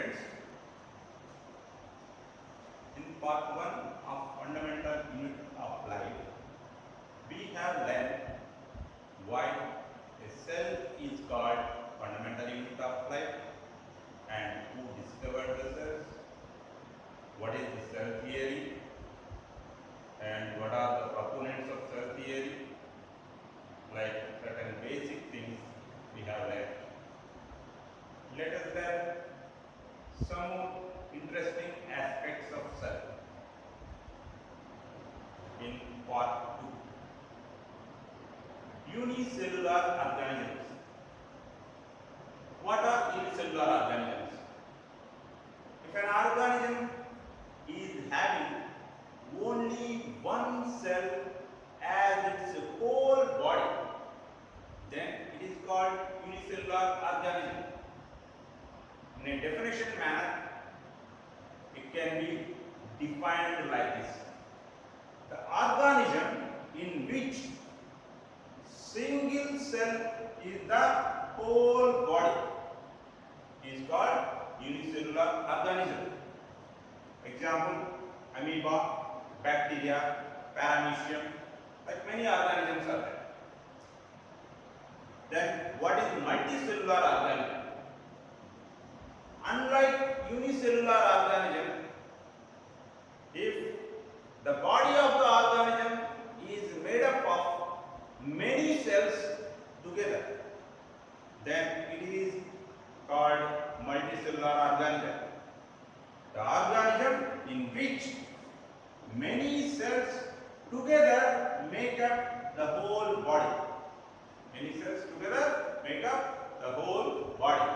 students, in part 1 of fundamental unit of life, we have learned why a cell is called fundamental unit of life and who discovered the cells, what is the cell theory and what are the proponents of cell theory, like certain basic things we have learned. Let us learn some interesting aspects of cell in part 2. Unicellular organisms. What are unicellular organisms? If an organism is having only one cell as its whole body, then it is called unicellular organism. In a definition manner, it can be defined like this: the organism in which single cell is the whole body is called unicellular organism. Example: amoeba, bacteria, paramecium, like many organisms are there. Then what is multicellular organism? Unlike unicellular organism, if the body of the organism is made up of many cells together, then it is called multicellular organism. The organism in which many cells together make up the whole body. Many cells together make up the whole body.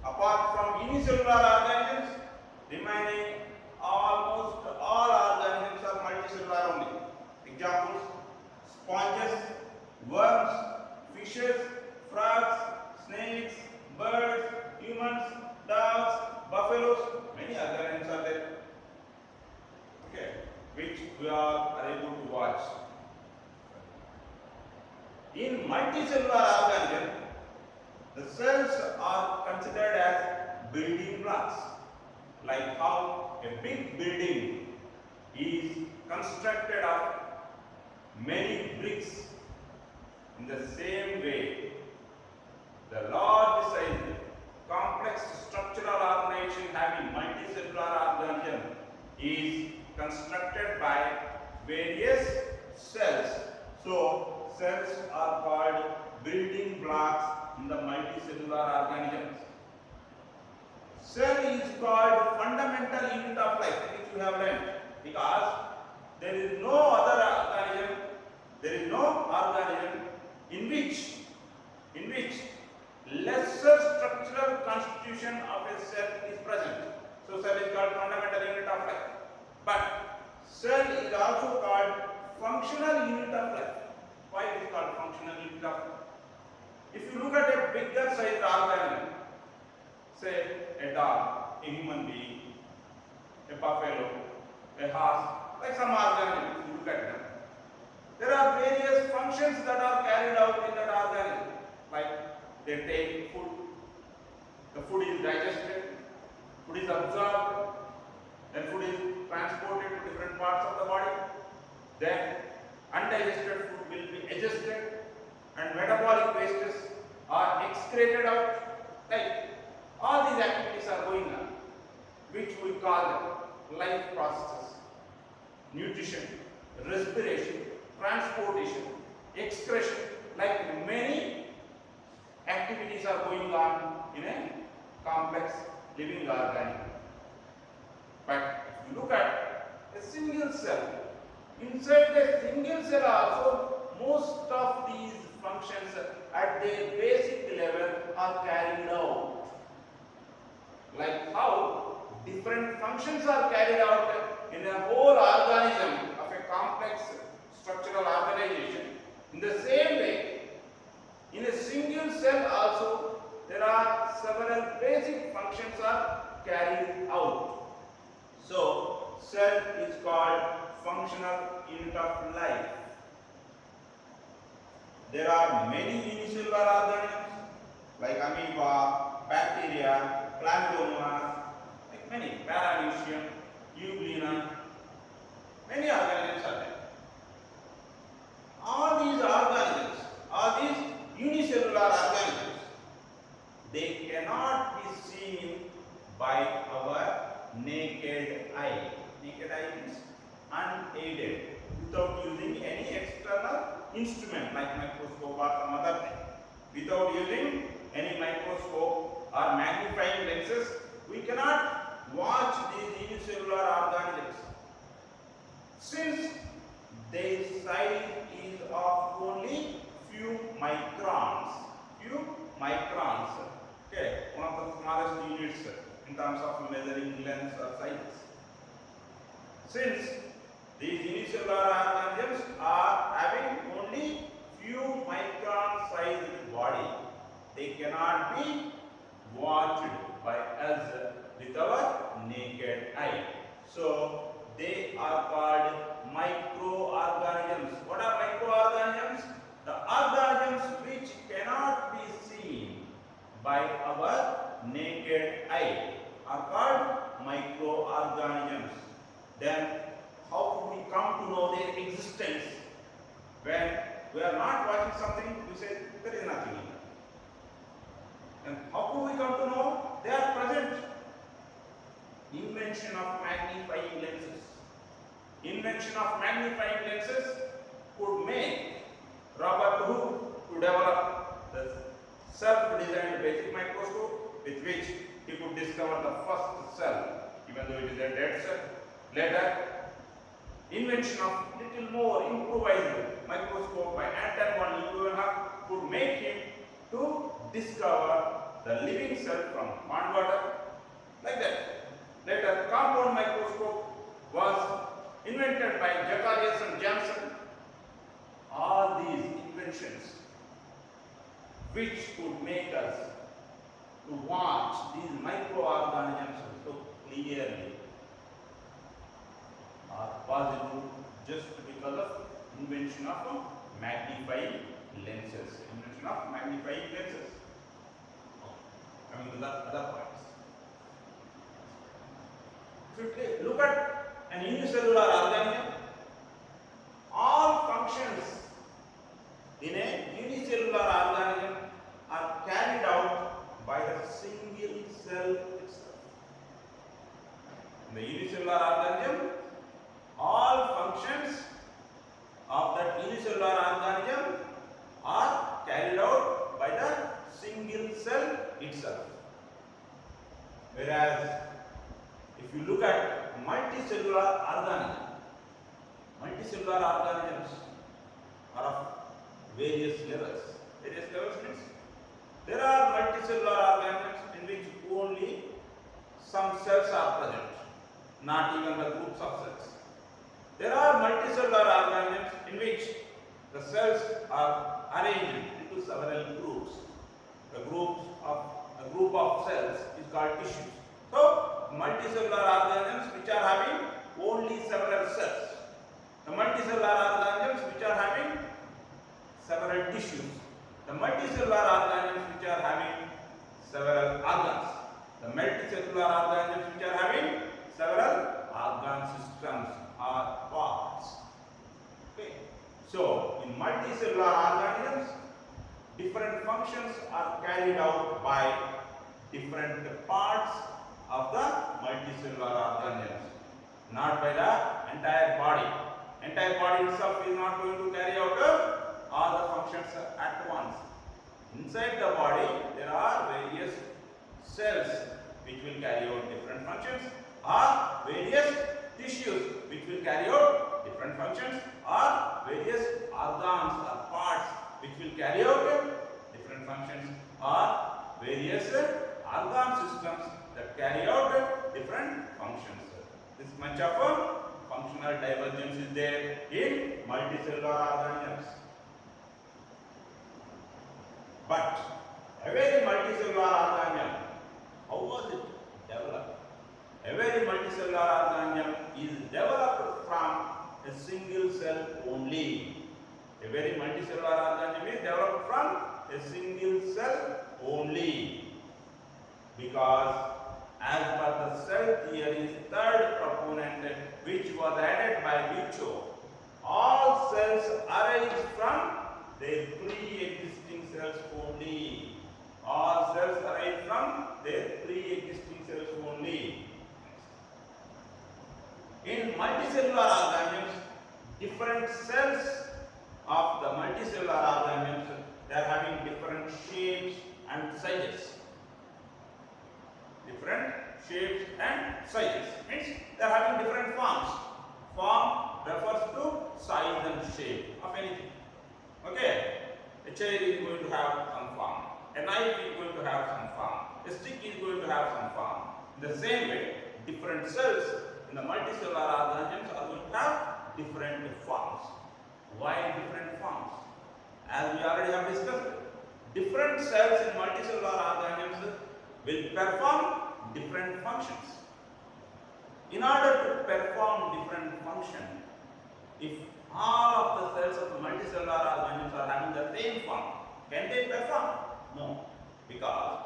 Apart from unicellular organisms, remaining almost all organisms are multicellular only. Examples: sponges, worms, fishes, frogs, snakes, birds, humans, dogs, buffaloes, many organisms are there. Okay, which we all are able to watch. In multicellular organism, the cells are considered as building blocks, like how a big building is constructed of many bricks. In the same way, the large size, complex structural organization having multicellular organism is constructed by various cells. So, cells are called building blocks in the multicellular organisms. Cell is called fundamental unit of life, which you have learned, because there is no other organism, in which lesser structural constitution of a cell is present. So cell is called fundamental unit of life. But cell is also called functional unit of life. Why it is called functional unit of life? If you look at a bigger sized organism, say a dog, a human being, a buffalo, a horse, like some organisms, if you look at them, there are various functions that are carried out in that organism. Like they take food, the food is digested, food is absorbed, then food is transported to different parts of the body, then undigested food will be digested, and metabolic wastes are excreted out. Like all these activities are going on, which we call life processes: nutrition, respiration, transportation, excretion. Like many activities are going on in a complex living organism. But if you look at a single cell, inside the single cell also, most of these functions at their basic level are carried out. Like how different functions are carried out in a whole organism of a complex structural organization. In the same way, in a single cell also, there are several basic functions are carried out. So, cell is called functional unit of life. There are many unicellular organisms like amoeba, bacteria, Chlamydomonas, like many, Paramecium, Euglena, many organisms are there. All these organisms, all these unicellular organisms, they cannot be seen by our naked eye. Naked eye means unaided, without using any external instrument like microscope or some other thing. Without using any microscope or magnifying lenses, we cannot watch these unicellular organisms. Since their size is of only few microns, okay, one of the smallest units in terms of measuring lengths or sizes. Since these unicellular organisms are having only few micron sized body, they cannot be watched by us with our naked eye. So they are called microorganisms. What are microorganisms? The organisms which cannot be seen by our naked eye are called microorganisms. Then how do we come to know their existence? When we are not watching something, we say there is nothing in it. And how do we come to know they are present? Invention of magnifying lenses. Invention of magnifying lenses could make Robert Hooke to develop the self-designed basic microscope with which he could discover the first cell, even though it is a dead cell. Later, invention of little more improvised microscope by Anton von Leeuwenhoek could make him to discover the living cell from pond water, like that. Later, compound microscope was invented by Zacharias and Janssen. All these inventions which could make us to watch these microorganisms so clearly are possible just because of invention of magnifying lenses. Invention of magnifying lenses. Coming to the other points. If you look at an unicellular organism, all functions in a unicellular organism are carried out by the single cell itself. In the unicellular organism, all functions of that unicellular organism are carried out by the single cell itself. Whereas, if you look at multicellular organisms are of various levels. Various levels means there are multicellular organisms in which only some cells are present, not even the groups of cells. There are multicellular organisms in which the cells are arranged into several groups. A group of cells is called tissues. So, multicellular organisms which are having only several cells. The multicellular organisms which are having several tissues. The multicellular organisms which are having several organs. The multicellular organisms which are having several organ systems or parts. Okay. So, in multicellular organisms, different functions are carried out by different parts of the multicellular organisms, not by the entire body. Entire body itself is not going to carry out all the functions at once. Inside the body, there are various cells which will carry out different functions, or various tissues which will carry out different functions, or various organs or parts which will carry out different functions, or various organ systems that carry out different functions. This much of a functional divergence is there in multicellular organisms. But a very multicellular organism, how was it developed? A very multicellular organism is developed from a single cell only. A very multicellular organism is developed from a single cell only. because as per the cell theory's third proponent, which was added by Virchow, all cells arise from their pre-existing cells only. All cells arise from their pre-existing cells only. In multicellular organisms, different cells of the multicellular organisms, they are having different shapes and sizes. Different shapes and sizes means they are having different forms. Form refers to size and shape of anything. Okay, a chair is going to have some form. A knife is going to have some form. A stick is going to have some form. In the same way, different cells in the multicellular organisms are going to have different forms. Why different forms? As we already have discussed, different cells in multicellular organisms will perform different functions. In order to perform different functions, if all of the cells of the multicellular organisms are having the same form, can they perform? No, because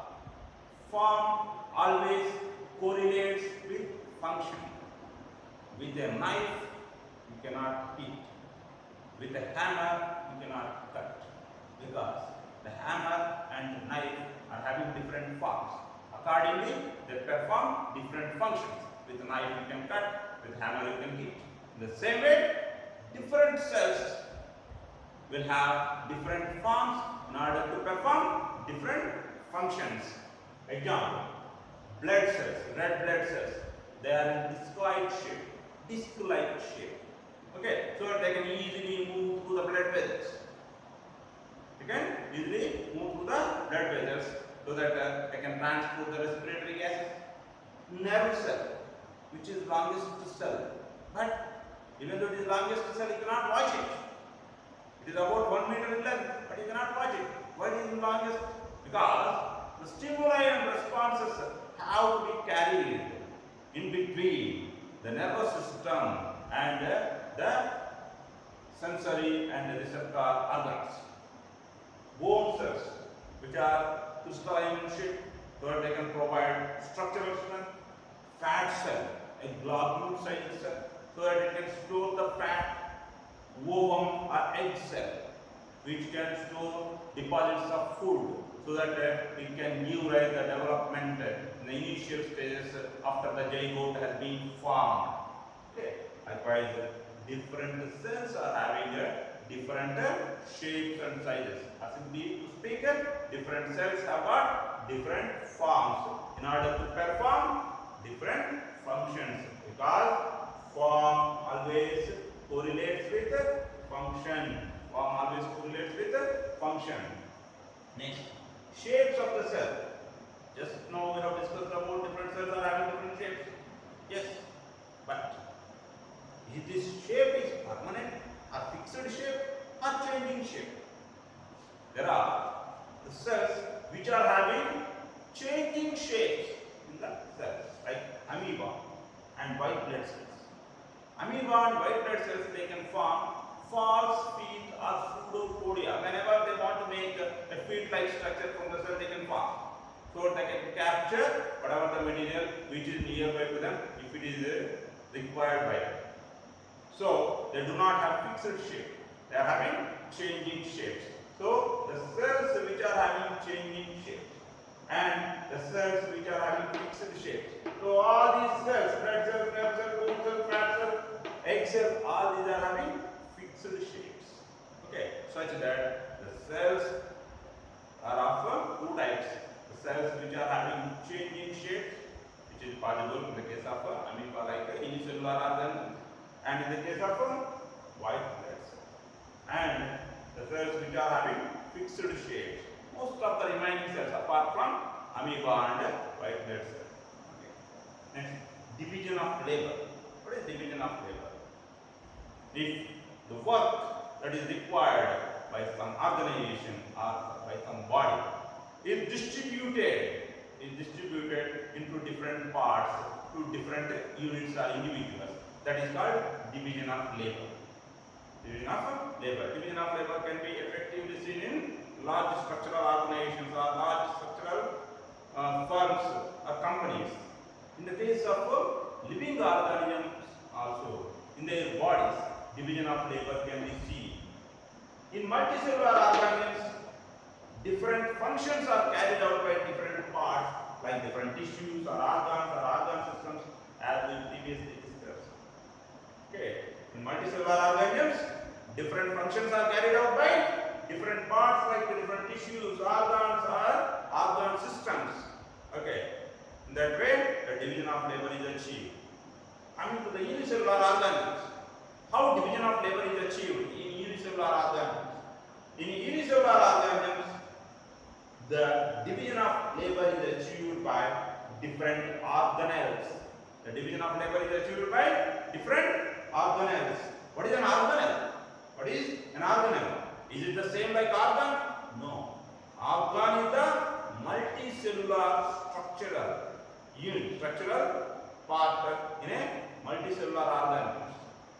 form always correlates with function. With a knife, you cannot hit. With a hammer, you cannot cut, because the hammer and the knife are having different forms. Accordingly, they perform different functions. With a knife you can cut, with a hammer you can hit. In the same way, different cells will have different forms in order to perform different functions. Example, blood cells, red blood cells, they are in discoid shape, disc-like shape. Okay, so they can easily move through the blood vessels. They can easily move through the blood vessels so that they can transport the respiratory gases. Nerve cell, which is longest cell, but even though it is longest cell, you cannot watch it. It is about 1 meter in length, but you cannot watch it. Why it is the longest? Because the stimuli and responses have to be carried in between the nervous system and the sensory and receptor organs. Bone cells, which are crystalline in shape, so that they can provide structural strength. Fat cell, a globule sized cell, so that it can store the fat. Ovum or egg cell, which can store deposits of food, so that it can give rise to the development in the initial stages after the zygote has been formed. Okay. Likewise, different cells are having different shapes and sizes. As we speak, different cells have got different forms in order to perform different functions, because form always correlates with function. Form always correlates with function. Next, shapes of the cell. Just now we have discussed about different cells are having different shapes. Yes, but if this shape is permanent or fixed shape or changing shape. There are the cells which are having changing shapes in the cells, like amoeba and white blood cells. Amoeba and white blood cells, they can form false feet or pseudopodia. Whenever they want to make a feet-like structure from the cell, they can form. So they can capture whatever the material which is nearby to them, if it is required by them. So they do not have fixed shape. They are having changing shapes. So the cells which are having changing shapes and the cells which are having fixed shapes. So all these cells, red cells, nerve cells, bone cells, fat cells, egg cells, all these are having fixed shapes. Okay, such that the cells are of two types. The cells which are having changing shapes, which is possible in the case of amoeba like unicellular organ, and in the case of white blood cells. And the cells which are having fixed shapes. Most of the remaining cells apart from amoeba and white blood cells. Okay. Next, division of labor. What is division of labor? If the work that is required by some organization or by some body is distributed into different parts to different units or individuals, that is called division of labor. Division of labor. Division of labor can be effectively seen in large structural organizations or large structural firms In multicellular organisms, different functions are carried out by different parts, like different tissues or organ systems, as we previously discussed. Okay. In multicellular organisms, different functions are carried out by different parts, like different tissues, organs, or organ systems. Okay. In that way, the division of labor is achieved. Coming to the unicellular organisms, how division of labor is achieved in unicellular organisms? In unicellular organisms, the division of labor is achieved by different organelles. The division of labor is achieved by different organelles. What is an organelle? What is an organelle? Is it the same like organ? No. Organ is the multicellular structural unit, structural part in a multicellular organism.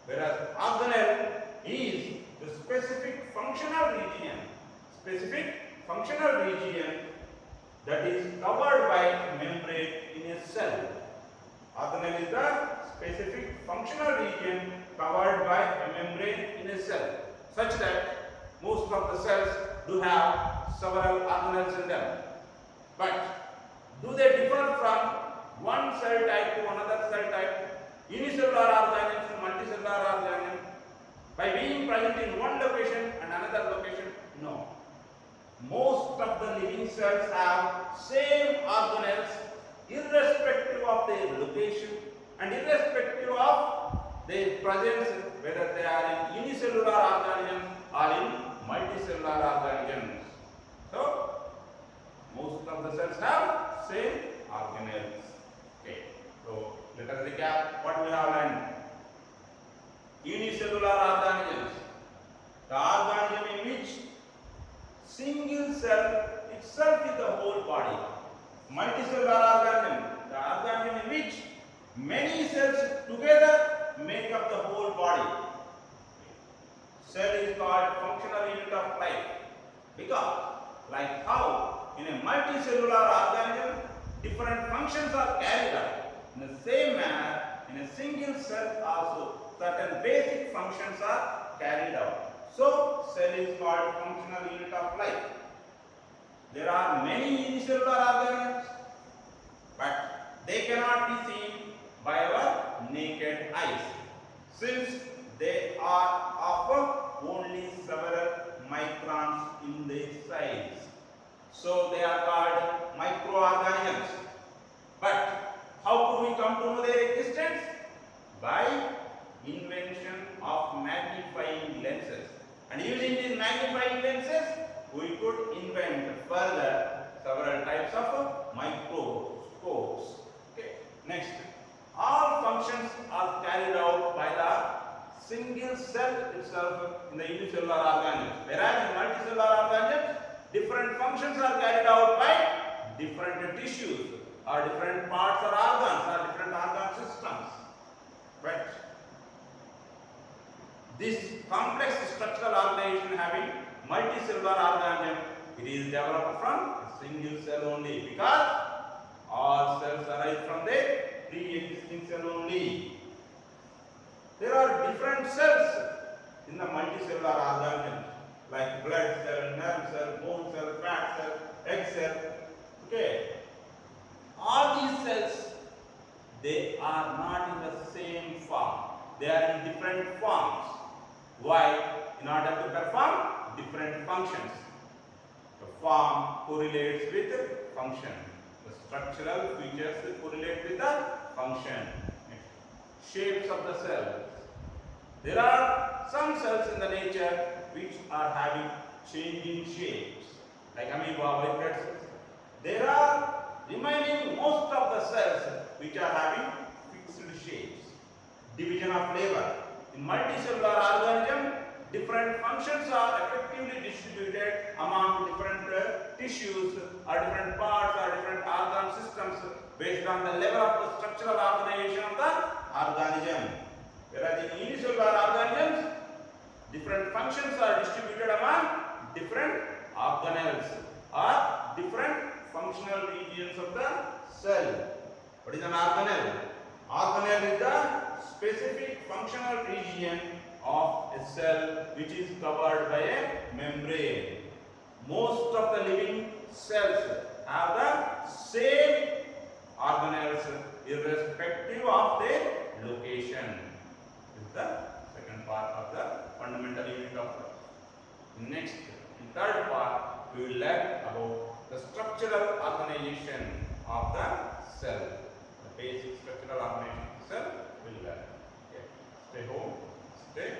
Whereas organelle is the specific functional region that is covered by a membrane in a cell. Organelle is the specific functional region covered by a membrane in a cell, such that most of the cells do have several organelles in them. But do they differ from one cell type to another cell type? Unicellular organisms and multicellular organisms, by being present in one location and another location? No. Most of the living cells have same organelles irrespective of their location and irrespective of their presence, whether they are in unicellular organisms or in multicellular organisms. So, most of the cells have same organelles. Okay. So, let us recap what we have learned. Unicellular organisms, the organism in which single cell itself is the whole body. Multicellular organism, the organism in which many cells together make up the whole body. Cell is called functional unit of life because, like how in a multicellular organism different functions are carried out, in the same manner in a single cell also certain basic functions are carried out. So, cell is called functional unit of life. There are many unicellular organisms, but they cannot be seen by our naked eyes, since they are of only several microns in their size. So, they are called microorganisms. But how could we come to know their existence? By invention of magnifying lenses. And using these magnifying lenses, we could invent further several types of microscopes. Okay. Next, all functions are carried out by the single cell itself in the unicellular organisms. Whereas in multicellular organisms, different functions are carried out by different tissues or different parts or organs or different organ systems. But this complex structural organization having multicellular organism, it is developed from a single cell only, because all cells arise from the pre-existing cell only. There are different cells in the multicellular organism, like blood cell, nerve cell, bone cell, fat cell, egg cell. Okay. All these cells, they are not in the same form. They are in different forms. Why? In order to perform different functions. The form correlates with function. The structural features correlate with the function. Next, shapes of the cells. There are some cells in the nature which are having changing shapes, like amoeba, white blood cells. There are remaining most of the cells which are having fixed shapes. Division of labor. In multicellular organism, different functions are effectively distributed among different tissues or different parts or different organ systems based on the level of the structural organization of the organism. Whereas in unicellular organisms, different functions are distributed among different organelles or different functional regions of the cell. What is an organelle? Organelle is the specific functional region of a cell which is covered by a membrane. Most of the living cells have the same organelles irrespective of their location. This is the second part of the fundamental unit of life. Next, in third part, we will learn about the structural organization of the cell. The basic structural organization of the cell we will learn. Okay. Stay home. Stay